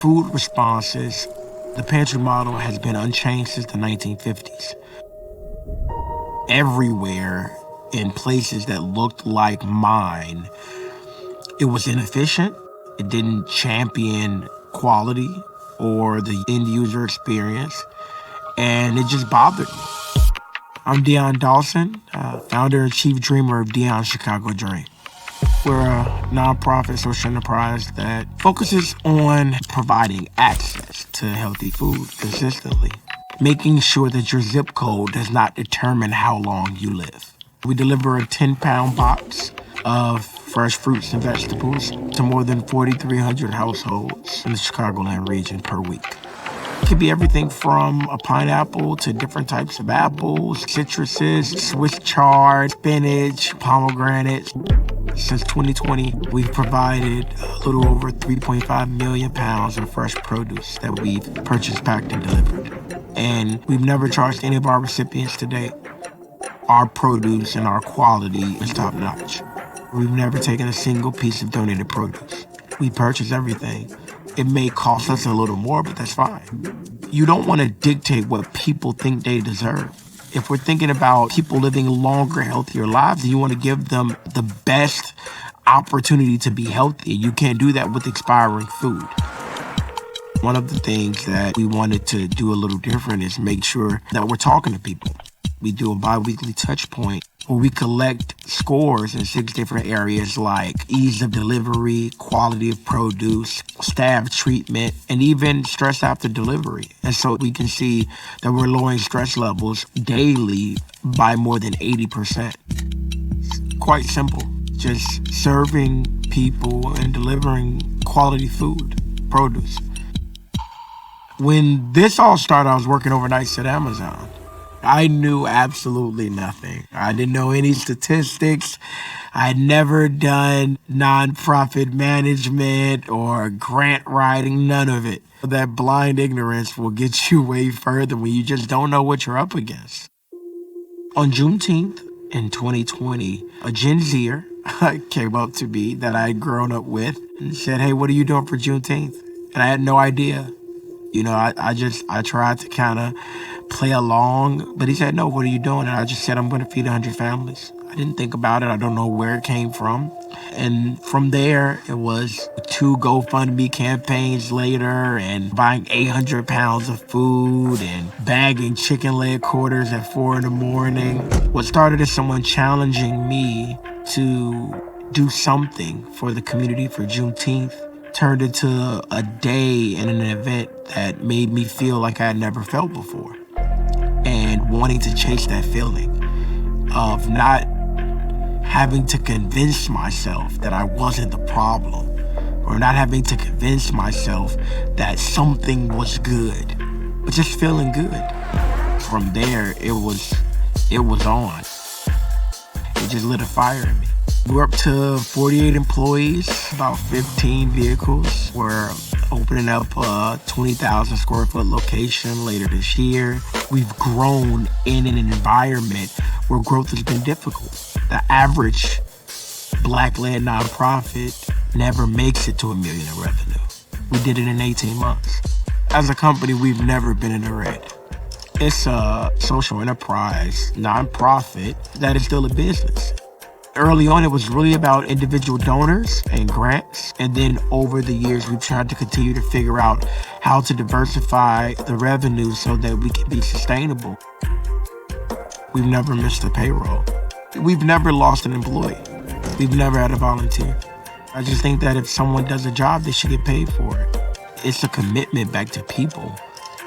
Food responses, the pantry model has been unchanged since the 1950s. Everywhere in places that looked like mine, it was inefficient. It didn't champion quality or the end user experience, and it just bothered me. I'm Dion Dawson, founder and chief dreamer of Dion's Chicago Dream. We're a nonprofit social enterprise that focuses on providing access to healthy food consistently, making sure that your zip code does not determine how long you live. We deliver a 10-pound box of fresh fruits and vegetables to more than 4,300 households in the Chicagoland region per week. It could be everything from a pineapple to different types of apples, citruses, Swiss chard, spinach, pomegranates. Since 2020, we've provided a little over 3.5 million pounds of fresh produce that we've purchased, packed, and delivered. And we've never charged any of our recipients to date. Our produce and our quality is top notch. We've never taken a single piece of donated produce. We purchase everything. It may cost us a little more, but that's fine. You don't want to dictate what people think they deserve. If we're thinking about people living longer, healthier lives, you want to give them the best opportunity to be healthy. You can't do that with expiring food. One of the things that we wanted to do a little different is make sure that we're talking to people. We do a bi-weekly touch point where we collect scores in 6 different areas like ease of delivery, quality of produce, staff treatment, and even stress after delivery. And so we can see that we're lowering stress levels daily by more than 80%. It's quite simple. Just serving people and delivering quality food, produce. When this all started, I was working overnights at Amazon. I knew absolutely nothing. I didn't know any statistics. I had never done nonprofit management or grant writing, none of it. That blind ignorance will get you way further when you just don't know what you're up against. On Juneteenth in 2020, a Gen Zer came up to me that I had grown up with and said, "Hey, what are you doing for Juneteenth?" And I had no idea. You know, I tried to kind of play along, but he said, "No, what are you doing?" And I just said, "I'm going to feed 100 families." I didn't think about it. I don't know where it came from. And from there, it was 2 GoFundMe campaigns later and buying 800 pounds of food and bagging chicken leg quarters at 4 in the morning. What started as someone challenging me to do something for the community for Juneteenth turned into a day and an event that made me feel like I had never felt before. And wanting to chase that feeling of not having to convince myself that I wasn't the problem, or not having to convince myself that something was good, but just feeling good. From there, it was on. It just lit a fire in me. We're up to 48 employees, about 15 vehicles. We're opening up a 20,000 square foot location later this year. We've grown in an environment where growth has been difficult. The average Black-led nonprofit never makes it to $1 million in revenue. We did it in 18 months. As a company, we've never been in the red. It's a social enterprise nonprofit that is still a business. Early on, it was really about individual donors and grants. And then over the years, we've tried to continue to figure out how to diversify the revenue so that we can be sustainable. We've never missed a payroll. We've never lost an employee. We've never had a volunteer. I just think that if someone does a job, they should get paid for it. It's a commitment back to people.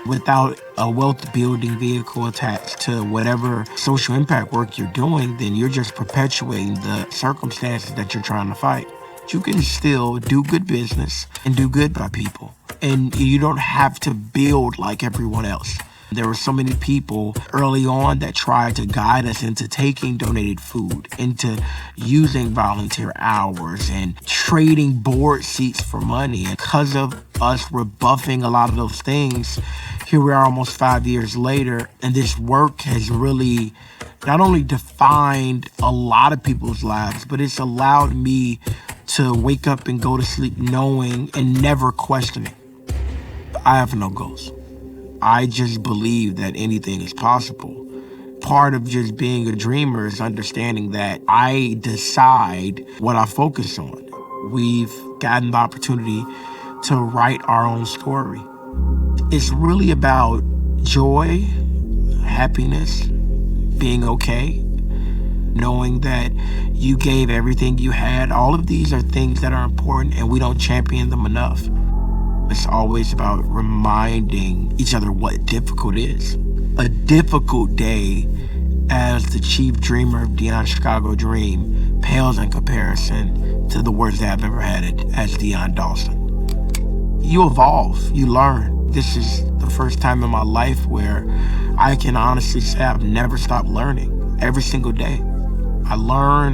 Without a wealth building vehicle attached to whatever social impact work you're doing, then you're just perpetuating the circumstances that you're trying to fight. You can still do good business and do good by people. And you don't have to build like everyone else. There were so many people early on that tried to guide us into taking donated food, into using volunteer hours and trading board seats for money. And because of us rebuffing a lot of those things, here we are almost 5 years later, and this work has really not only defined a lot of people's lives, but it's allowed me to wake up and go to sleep knowing and never questioning I have no goals. I just believe that anything is possible. Part of just being a dreamer is understanding that I decide what I focus on. We've gotten the opportunity to write our own story. It's really about joy, happiness, being okay, knowing that you gave everything you had. All of these are things that are important and we don't champion them enough. It's always about reminding each other what difficult is. A difficult day as the chief dreamer of Dion's Chicago Dream pales in comparison to the worst day I've ever had as Dion Dawson. You evolve, you learn. This is the first time in my life where I can honestly say I've never stopped learning. Every single day, I learn.